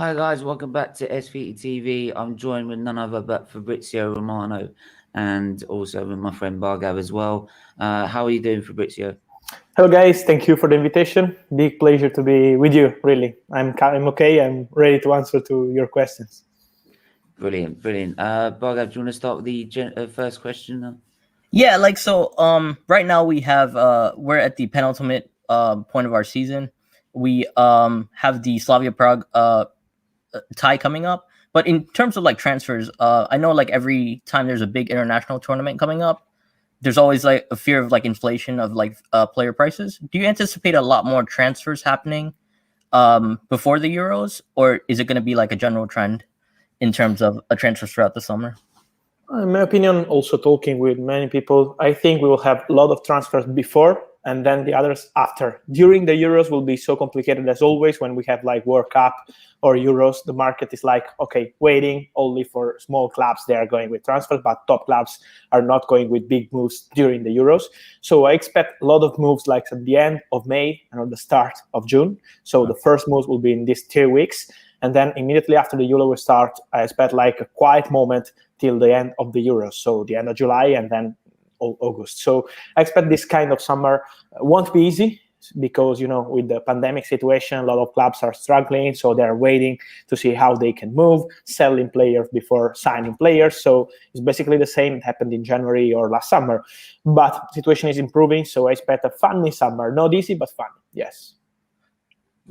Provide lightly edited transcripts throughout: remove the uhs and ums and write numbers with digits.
Hi guys, welcome back to SFeatleyTV. I'm joined with none other but Fabrizio Romano and also with my friend Bargav as well. How are you doing, Fabrizio? Hello guys, thank you for the invitation. Big pleasure to be with you, really. I'm okay, I'm ready to answer to your questions. Brilliant. Bargav, do you want to start with the first question? Yeah, right now we have we're at the penultimate point of our season. We have the Slavia Prague tie coming up. But in terms of transfers, I know every time there's a big international tournament coming up, there's always a fear of inflation of player prices. Do you anticipate a lot more transfers happening before the Euros, or is it going to be a general trend in terms of transfers throughout the summer? In my opinion, also talking with many people, I think we will have a lot of transfers before and then the others after. During the Euros will be so complicated as always. When we have World Cup or Euros, the market is okay, waiting only for small clubs. They are going with transfers, but top clubs are not going with big moves during the Euros. So I expect a lot of moves at the end of May and at the start of June. So the first moves will be in these 2 weeks. And then immediately after the Euro will start, I expect a quiet moment till the end of the Euros. So the end of July and then August. So I expect this kind of summer won't be easy because, with the pandemic situation, a lot of clubs are struggling. So they're waiting to see how they can move, selling players before signing players. So it's basically the same that happened in January or last summer. But the situation is improving. So I expect a funny summer. Not easy, but fun. Yes.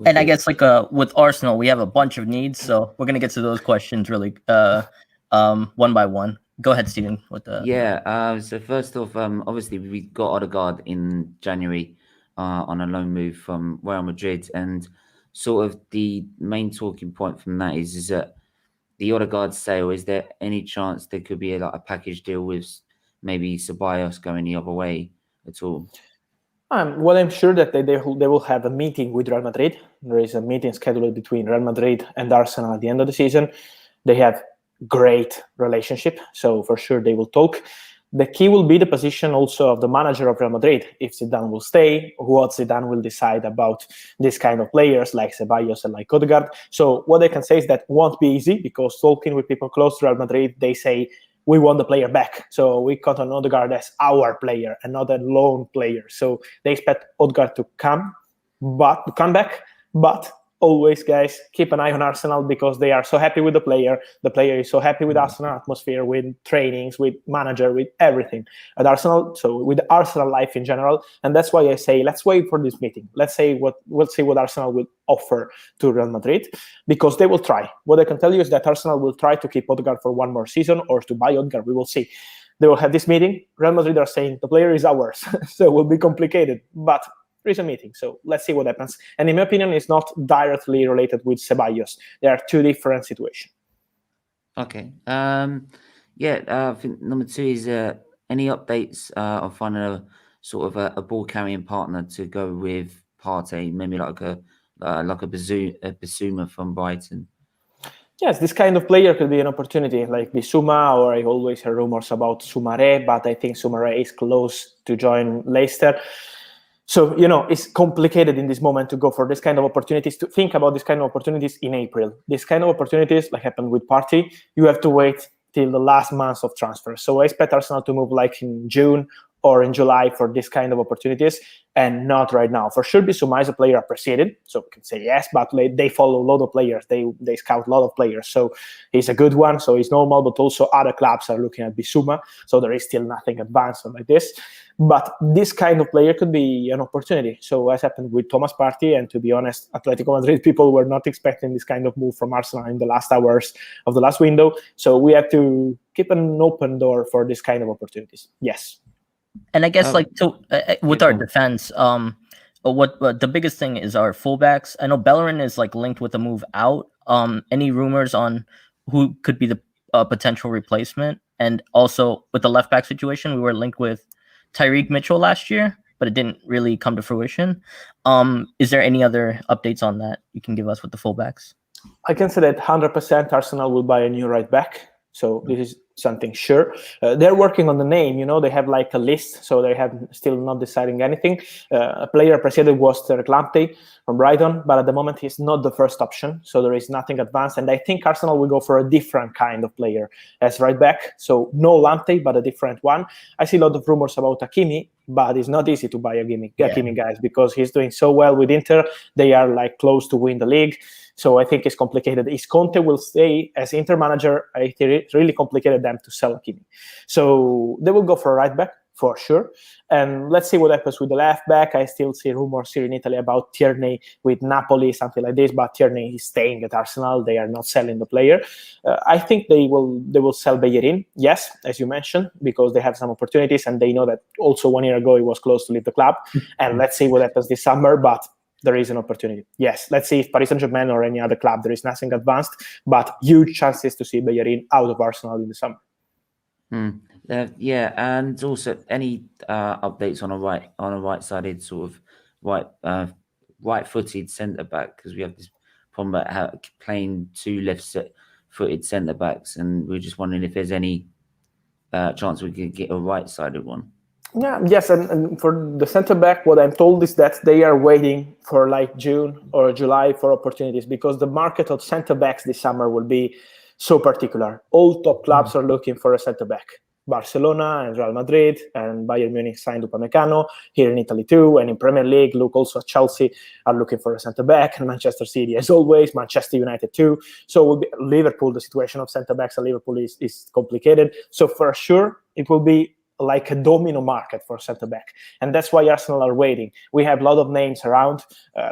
And I guess with Arsenal, we have a bunch of needs. So we're going to get to those questions really one by one. Go ahead, Stephen. So first off, obviously we got Odegaard in January on a loan move from Real Madrid, and sort of the main talking point from that is that the Odegaard sale. Is there any chance there could be a package deal with maybe Ceballos going the other way at all? Well, I'm sure that they will have a meeting with Real Madrid. There is a meeting scheduled between Real Madrid and Arsenal at the end of the season. They have great relationship, so for sure they will talk. The key will be the position also of the manager of Real Madrid. If Zidane will stay, what Zidane will decide about this kind of players like Ceballos and like Odegaard. So what I can say is that won't be easy because talking with people close to Real Madrid, they say, we want the player back. So we count on Odegaard as our player and not a loan player. So they expect Odegaard to come back, but always, guys, keep an eye on Arsenal because they are so happy with the player. The player is so happy with Arsenal atmosphere, with trainings, with manager, with everything at Arsenal. So with Arsenal life in general, and that's why I say let's wait for this meeting. We'll see what Arsenal will offer to Real Madrid because they will try. What I can tell you is that Arsenal will try to keep Odegaard for one more season or to buy Odegaard. We will see. They will have this meeting. Real Madrid are saying the player is ours, so it will be complicated, but there is a meeting, so let's see what happens. And in my opinion, it's not directly related with Ceballos. There are two different situations. Okay. I think number two is any updates on finding a sort of a ball carrying partner to go with Partey, maybe like a Bissouma from Brighton. Yes, this kind of player could be an opportunity, like Bissouma, or I always heard rumors about Soumaré, but I think Soumaré is close to join Leicester. So, it's complicated in this moment to go for this kind of opportunities, to think about this kind of opportunities in April. This kind of opportunities, like happened with Partey, you have to wait till the last month of transfer. So I expect Arsenal to move in June or in July for this kind of opportunities and not right now. For sure, Bissouma is a player appreciated, so we can say yes, but they follow a lot of players. They scout a lot of players, so he's a good one, so it's normal, but also other clubs are looking at Bissouma, so there is still nothing advanced like this. But this kind of player could be an opportunity. So as happened with Thomas Partey, and to be honest, Atletico Madrid people were not expecting this kind of move from Arsenal in the last hours of the last window. So we have to keep an open door for this kind of opportunities. Yes. And I guess with our defense, what the biggest thing is our fullbacks. I know Bellerin is linked with a move out. Any rumors on who could be the potential replacement? And also with the left back situation, we were linked with Tyreek Mitchell last year, but it didn't really come to fruition. Is there any other updates on that you can give us with the fullbacks? I can say that 100% Arsenal will buy a new right back. So this is something sure. They're working on the name, they have like a list, so they have still not deciding anything. A player appreciated was Tarek Lamptey from Brighton, but at the moment he's not the first option, so there is nothing advanced. And I think Arsenal will go for a different kind of player as right back, so no Lamptey, but a different one. I see a lot of rumors about Hakimi, but it's not easy to buy Hakimi, guys, because he's doing so well with Inter. They are like close to win the league. So I think it's complicated. If Conte will stay as Inter manager, I think it's really complicated them to sell Hakimi. So they will go for a right back for sure. And let's see what happens with the left back. I still see rumors here in Italy about Tierney with Napoli, something like this. But Tierney is staying at Arsenal. They are not selling the player. I think they will sell Bellerin. Yes, as you mentioned, because they have some opportunities and they know that also 1 year ago he was close to leave the club. And let's see what happens this summer. But there is an opportunity. Yes, let's see if Paris Saint-Germain or any other club, there is nothing advanced, but huge chances to see Bellerin out of Arsenal in the summer. Yeah, and also any updates on a right-sided sort of right-footed centre back, because we have this problem about playing two left-footed centre backs, and we're just wondering if there's any chance we could get a right-sided one. Yes, and for the centre back, what I'm told is that they are waiting for like June or July for opportunities, because the market of centre backs this summer will be so particular. All top clubs are looking for a centre back. Barcelona and Real Madrid and Bayern Munich signed Upamecano, here in Italy too, and in Premier League, look also at Chelsea are looking for a centre back, and Manchester City as always, Manchester United too. So will be Liverpool. The situation of centre backs at Liverpool is complicated. So for sure, it will be like a domino market for centre back, and that's why Arsenal are waiting. We have a lot of names around,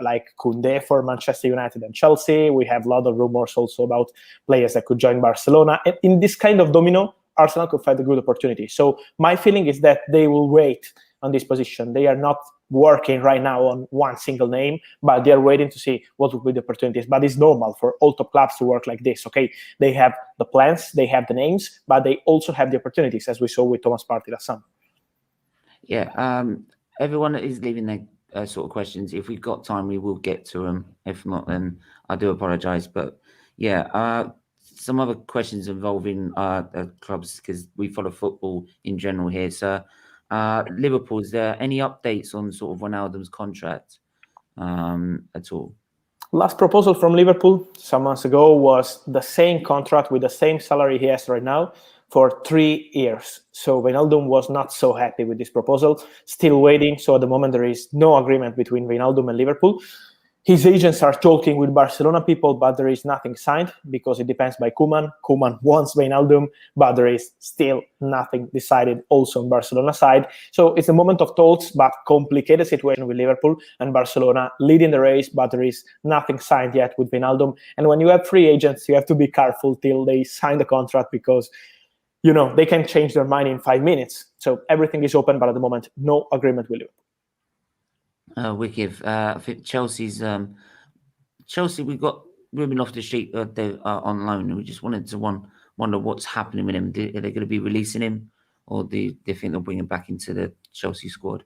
like Koundé for Manchester United and Chelsea. We have a lot of rumors also about players that could join Barcelona. And in this kind of domino, Arsenal could find a good opportunity. So my feeling is that they will wait on this position. They are not working right now on one single name, but they are waiting to see what will be the opportunities. But it's normal for all top clubs to work like this, okay? They have the plans, they have the names, but they also have the opportunities, as we saw with Thomas Partey last summer. Yeah, everyone is leaving their sort of questions. If we've got time, we will get to them. If not, then I do apologise. But yeah, some other questions involving clubs, because we follow football in general here. So Liverpool, is there any updates on sort of Ronaldo's contract at all? Last proposal from Liverpool some months ago was the same contract with the same salary he has right now for 3 years. So Wijnaldum was not so happy with this proposal, still waiting. So at the moment, there is no agreement between Wijnaldum and Liverpool. His agents are talking with Barcelona people, but there is nothing signed because it depends by Koeman. Koeman wants Wijnaldum, but there is still nothing decided also on Barcelona side. So it's a moment of talks, but complicated situation with Liverpool and Barcelona leading the race, but there is nothing signed yet with Wijnaldum. And when you have free agents, you have to be careful till they sign the contract, because they can change their mind in 5 minutes. So everything is open, but at the moment, no agreement with Liverpool. Wicked. I think Chelsea, we've got Ruben Loftus-Cheek on loan, and we just wanted to wonder what's happening with him. Are they going to be releasing him, or do they think they'll bring him back into the Chelsea squad?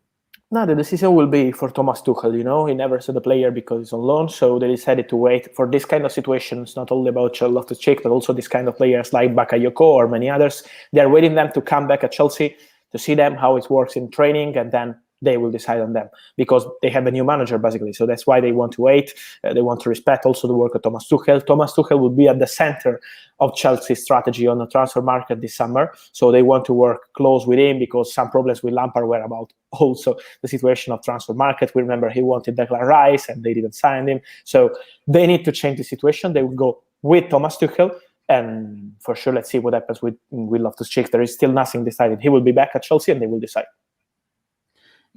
No, the decision will be for Thomas Tuchel. He never saw the player because he's on loan, so they decided to wait for this kind of situations, not only about Loftus-Cheek, but also this kind of players like Bakayoko or many others. They are waiting them to come back at Chelsea to see them, how it works in training, and then they will decide on them, because they have a new manager, basically. So that's why they want to wait. They want to respect also the work of Thomas Tuchel. Thomas Tuchel will be at the center of Chelsea's strategy on the transfer market this summer. So they want to work close with him, because some problems with Lampard were about also the situation of transfer market. We remember he wanted Declan Rice and they didn't sign him. So they need to change the situation. They will go with Thomas Tuchel. And for sure, let's see what happens with Loftus-Cheek. There is still nothing decided. He will be back at Chelsea and they will decide.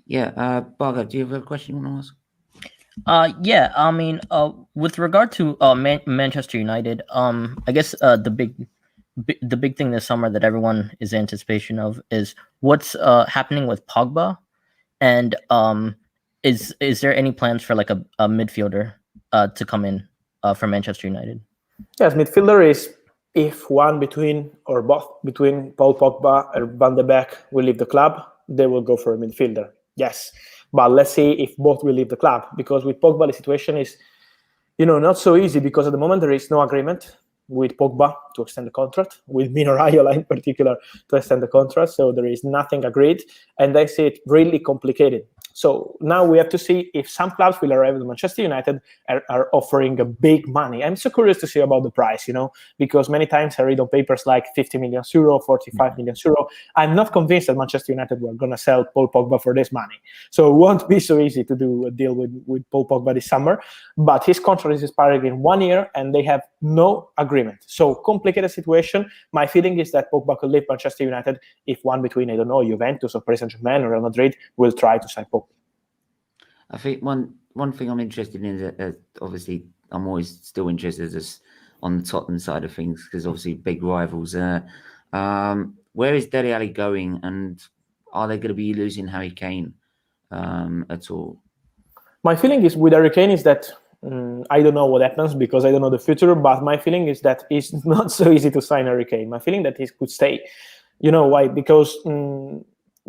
Yeah, Barga, do you have a question you want to ask? Yeah, I mean, with regard to Manchester United, I guess the big thing this summer that everyone is in anticipation of is what's happening with Pogba, and is there any plans for like a midfielder to come in for Manchester United? Yes, midfielder is if one between or both between Paul Pogba or Van de Beek will leave the club, they will go for a midfielder. Yes, but let's see if both will leave the club, because with Pogba the situation is, not so easy, because at the moment there is no agreement. with Pogba to extend the contract, with Mino Raiola in particular to extend the contract. So there is nothing agreed, and I see it really complicated. So now we have to see if some clubs will arrive at Manchester United are offering a big money. I'm so curious to see about the price, because many times I read on papers like 50 million euro, 45 million euro. I'm not convinced that Manchester United were going to sell Paul Pogba for this money. So it won't be so easy to do a deal with Paul Pogba this summer. But his contract is expiring in 1 year, and they have no agreement. So complicated situation. My feeling is that Pogba could leave Manchester United if one between, I don't know, Juventus or Paris Saint-Germain or Real Madrid will try to sign Pogba. I think one thing I'm interested in is obviously I'm always still interested on the Tottenham side of things, because obviously big rivals. Where is Dele Alli going, and are they going to be losing Harry Kane at all? My feeling is with Harry Kane is that I don't know what happens because I don't know the future, but my feeling is that it's not so easy to sign Harry Kane. My feeling that he could stay. You know why? Because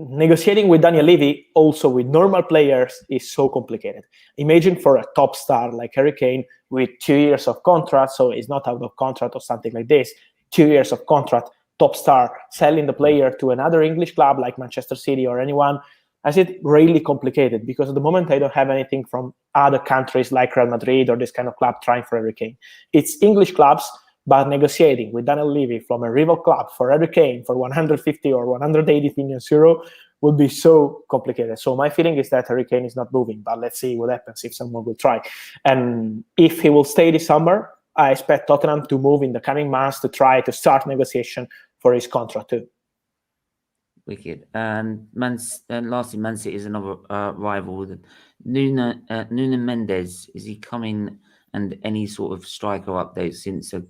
negotiating with Daniel Levy, also with normal players, is so complicated. Imagine for a top star like Harry Kane with 2 years of contract, so he's not out of contract or something like this, 2 years of contract, top star, selling the player to another English club like Manchester City or anyone. I see it really complicated because at the moment I don't have anything from other countries like Real Madrid or this kind of club trying for Harry Kane. It's English clubs, but negotiating with Daniel Levy from a rival club for Harry Kane for 150 or 180 million euro would be so complicated. So my feeling is that Harry Kane is not moving, but let's see what happens if someone will try. And if he will stay this summer, I expect Tottenham to move in the coming months to try to start negotiation for his contract too. Wicked. And lastly, Man City is another rival. Nuno Mendes, is he coming? And any sort of striker updates since I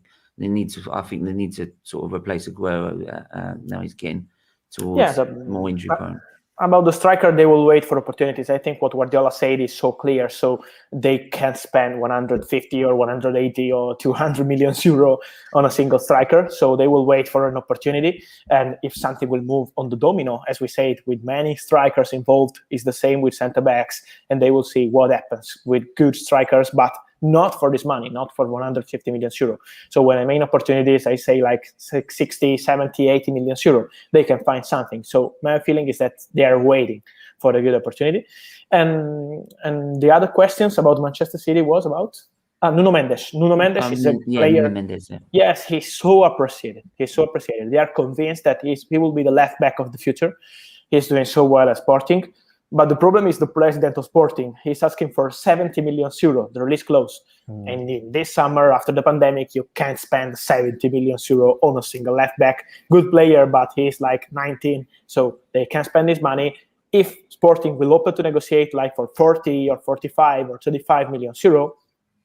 think they need to sort of replace Aguero. Now he's getting towards more injury prone. About the striker, they will wait for opportunities. I think what Guardiola said is so clear, so they can't spend 150 or 180 or 200 million euro on a single striker. So they will wait for an opportunity. And if something will move on the domino, as we say it, with many strikers involved, is the same with centre-backs. And they will see what happens with good strikers, but not for this money, not for 150 million euro. So when I mean opportunities, I say like 60, 70, 80 million euro, they can find something. So my feeling is that they are waiting for a good opportunity. And the other questions about Manchester City was about Nuno Mendes. Nuno Mendes is a player. Nuno Mendes, yeah. Yes, he's so appreciated. He's so appreciated. They are convinced that he will be the left back of the future. He's doing so well at Sporting. But the problem is the president of Sporting. He's asking for 70 million euro, the release clause. And in this summer, after the pandemic, you can't spend 70 million euro on a single left back. Good player, but he's like 19, so they can't spend this money. If Sporting will open to negotiate like for 40 or 45 or 35 million euro,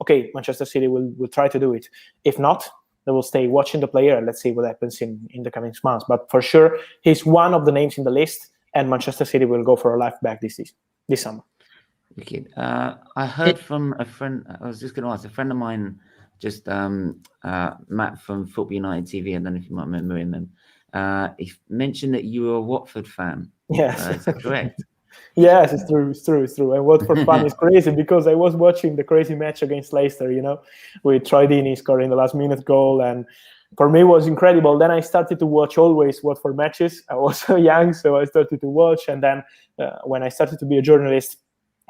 okay, Manchester City will try to do it. If not, they will stay watching the player and let's see what happens in the coming months. But for sure, he's one of the names in the list. And Manchester City will go for a left back this summer. Wicked. I heard from a friend. I was just going to ask a friend of mine, just Matt from Football United TV. I don't know if you might remember him. He mentioned that you were a Watford fan. Yes, is that correct? Yes, it's true. And Watford fan is crazy because I was watching the crazy match against Leicester, with Troy Deeney scoring the last minute goal, and for me, it was incredible. Then I started to watch always Watford matches. I was so young, so I started to watch. And then when I started to be a journalist,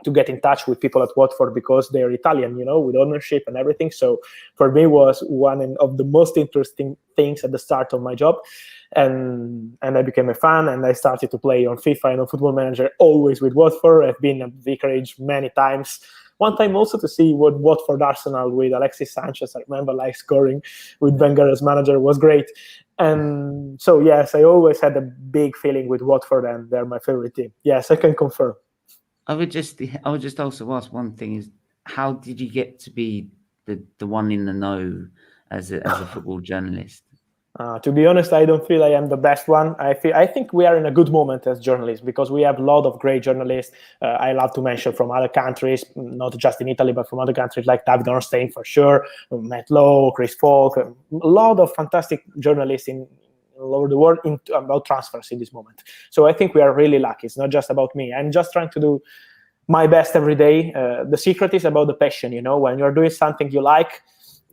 to get in touch with people at Watford because they're Italian, with ownership and everything. So for me, it was one of the most interesting things at the start of my job. And I became a fan, and I started to play on FIFA and on Football Manager, always with Watford. I've been at Vicarage many times. One time also to see what Watford Arsenal with Alexis Sanchez, I remember scoring with Wenger as manager, was great. And so, yes, I always had a big feeling with Watford, and they're my favorite team. Yes, I can confirm. I would just also ask one thing is, how did you get to be the one in the know as a football journalist? To be honest, I don't feel I am the best one. I think we are in a good moment as journalists because we have a lot of great journalists. I love to mention from other countries, not just in Italy, but from other countries like David Ornstein for sure, Matt Lowe, Chris Falk, a lot of fantastic journalists all over the world about transfers in this moment. So I think we are really lucky. It's not just about me. I'm just trying to do my best every day. The secret is about the passion. When you're doing something you like,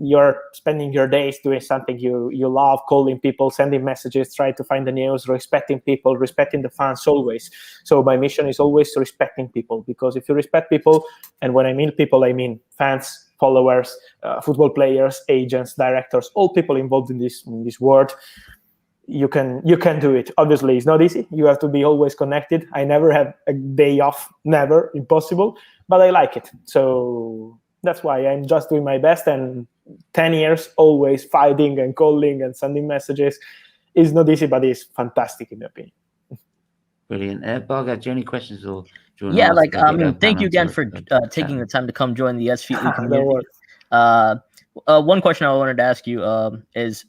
you're spending your days doing something you love, calling people, sending messages, trying to find the news, respecting people, respecting the fans always. So my mission is always respecting people, because if you respect people, and when I mean people, I mean fans, followers, football players, agents, directors, all people involved in this world, you can do it. Obviously, it's not easy. You have to be always connected. I never have a day off, never, impossible, but I like it. So that's why I'm just doing my best. And 10 years always fighting and calling and sending messages is not easy, but it's fantastic in my opinion. Brilliant. Barga, do you have any questions or do you want Yeah, to like ask I mean, thank you again for taking the time to come join the SFeatley community. One question I wanted to ask you is,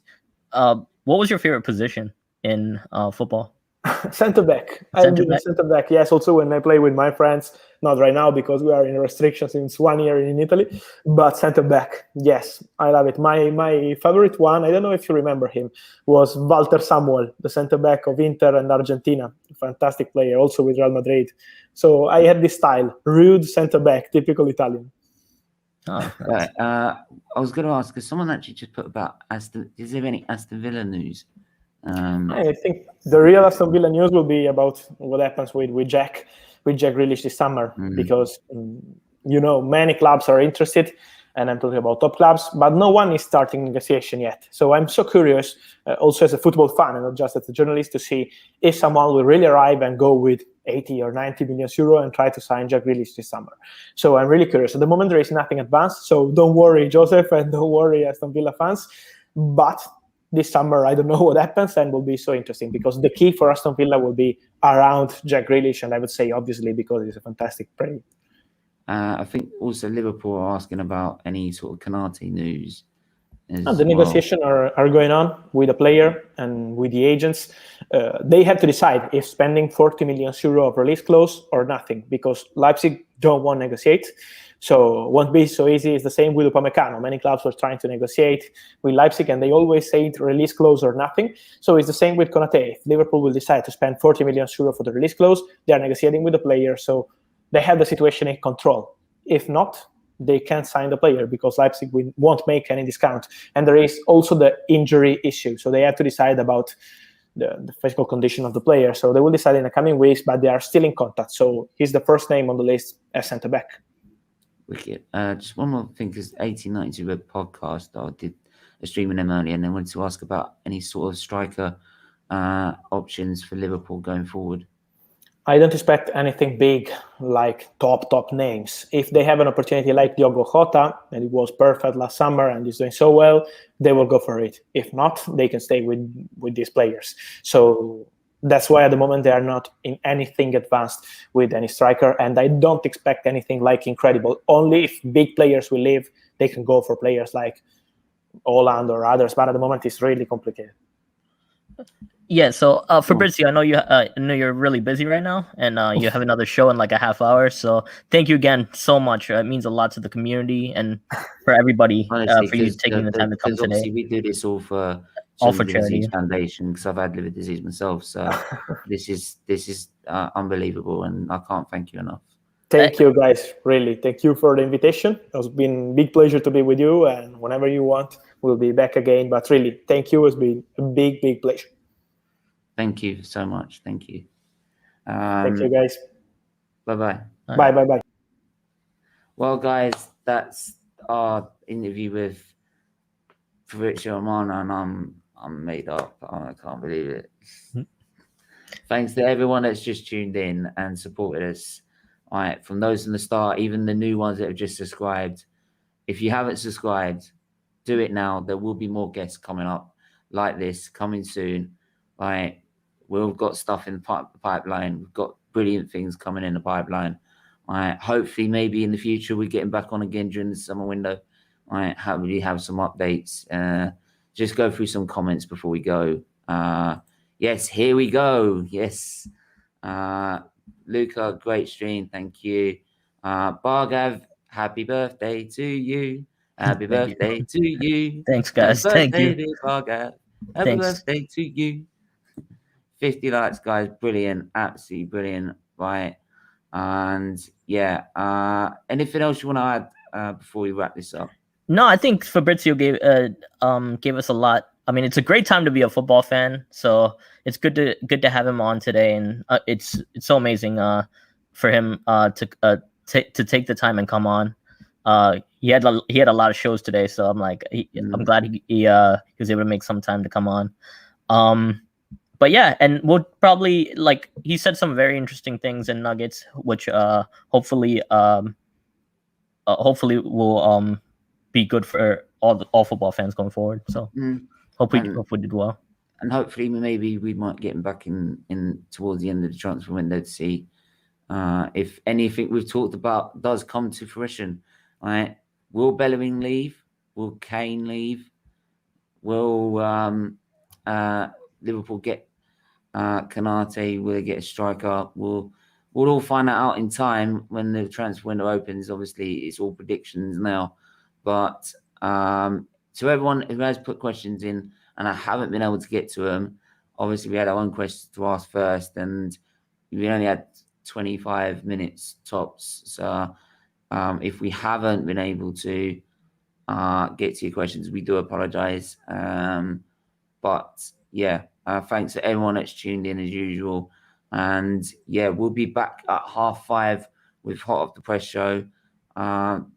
what was your favorite position in football? Center back. I've been a center back. Yes, also when I play with my friends, not right now because we are in restrictions since 1 year in Italy, but center back. Yes, I love it. My favorite one, I don't know if you remember him, was Walter Samuel, the center back of Inter and Argentina. Fantastic player, also with Real Madrid. So I had this style, rude center back, typical Italian. Oh, right. I was going to ask, because someone actually just put about Aston. Is there any Aston Villa news? I think the real Aston Villa news will be about what happens with Jack Grealish this summer, because many clubs are interested, and I'm talking about top clubs, but no one is starting negotiation yet. So I'm so curious, also as a football fan and not just as a journalist, to see if someone will really arrive and go with 80 or 90 million euro and try to sign Jack Grealish this summer. So I'm really curious. At the moment, there is nothing advanced, so don't worry, Joseph, and don't worry, Aston Villa fans. But this summer, I don't know what happens, and will be so interesting, because the key for Aston Villa will be around Jack Grealish, and I would say obviously because he's a fantastic player. I think also Liverpool are asking about any sort of Canate news. The negotiations are going on with the player and with the agents. They have to decide if spending 40 million euro of release clause or nothing, because Leipzig don't want to negotiate. So it won't be so easy. It's the same with Upamecano. Many clubs were trying to negotiate with Leipzig, and they always say release clause or nothing. So it's the same with Konate. If Liverpool will decide to spend 40 million euro for the release clause, they are negotiating with the player. So they have the situation in control. If not, they can't sign the player because Leipzig won't make any discount. And there is also the injury issue. So they have to decide about the physical condition of the player. So they will decide in the coming weeks, but they are still in contact. So he's the first name on the list as centre-back. Wicked. Just one more thing, because 1892 Red Podcast, I did a stream with them earlier, and they wanted to ask about any sort of striker options for Liverpool going forward. I don't expect anything big like top names. If they have an opportunity like Diogo Jota, and it was perfect last summer and he's doing so well, they will go for it. If not, they can stay with these players. So that's why at the moment they are not in anything advanced with any striker, and I don't expect anything like incredible. Only if big players will leave, they can go for players like Haaland or others, but at the moment it's really complicated. Yeah, so Fabrizio, I know you're really busy right now, and you have another show in like a half hour. So thank you again so much. It means a lot to the community and for everybody. Honestly, for you taking the time to come today. Obviously, we do this all for Liver charity Disease Foundation, because I've had liver disease myself. So this is unbelievable, and I can't thank you enough. Thank you, guys. Really, thank you for the invitation. It's been a big pleasure to be with you, and whenever you want, we'll be back again. But really, thank you. It's been a big pleasure. Thank you so much. Thank you. Thank you, guys. Bye-bye. Bye. Well, guys, that's our interview with Fabrizio Romano, and I'm made up. I can't believe it. Thanks to everyone that's just tuned in and supported us. All right, from those from the start, even the new ones that have just subscribed. If you haven't subscribed, do it now. There will be more guests coming up like this coming soon. All right. We've got stuff in the pipeline. We've got brilliant things coming in the pipeline. All right. Hopefully, maybe in the future, we're getting back on again during the summer window. All right. Hopefully, have some updates. Just go through some comments before we go. Yes, here we go. Yes. Luca, great stream. Thank you. Bargav, happy birthday to you. Happy birthday to you. Thanks, guys. Thank you. Bargav. Happy birthday to you. 50 likes, guys. Brilliant. Absolutely brilliant. Right. And yeah, anything else you want to add before we wrap this up? No, I think Fabrizio gave us a lot. I mean, it's a great time to be a football fan, so it's good to have him on today, and it's so amazing for him to take the time and come on. He had a lot of shows today, so I'm like I'm glad he was able to make some time to come on. But yeah, and we'll probably, like, he said some very interesting things and nuggets, which hopefully will be good for all football fans going forward. So hope we did well. And hopefully maybe we might get him back in towards the end of the transfer window to see if anything we've talked about does come to fruition. Right? Will Bellerin leave? Will Kane leave? Will Liverpool get Kanate? Will they get a striker? We'll all find that out in time when the transfer window opens. Obviously, it's all predictions now. But to everyone who has put questions in and I haven't been able to get to them, obviously we had our own questions to ask first, and we only had 25 minutes tops. So if we haven't been able to get to your questions, we do apologise. But yeah, thanks to everyone that's tuned in as usual. And yeah, we'll be back at 5:30 with Hot Off the Press show.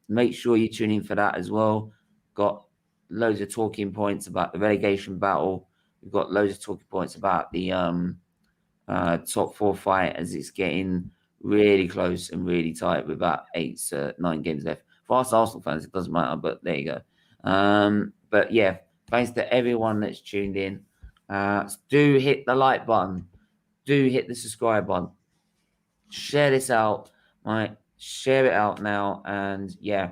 Make sure you tune in for that as well. Got loads of talking points about the relegation battle. We've got loads of talking points about the top 4 fight as it's getting really close and really tight with about 8 to 9 games left. For us Arsenal fans, it doesn't matter, but there you go. But yeah, thanks to everyone that's tuned in. Do hit the like button. Do hit the subscribe button. Share this out. Right? Share it out now. And yeah,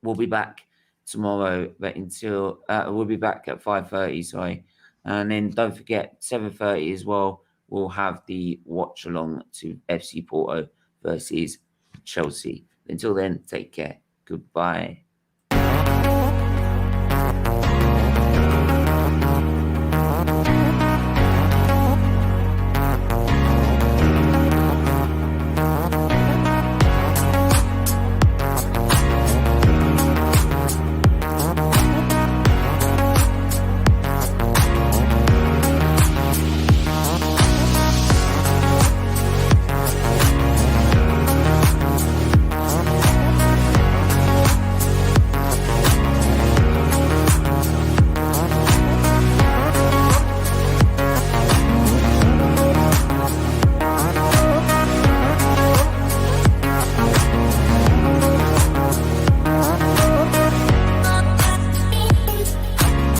we'll be back tomorrow. But until we'll be back at 5:30. Sorry, and then don't forget 7:30 as well. We'll have the watch along to FC Porto versus Chelsea. Until then, take care. Goodbye.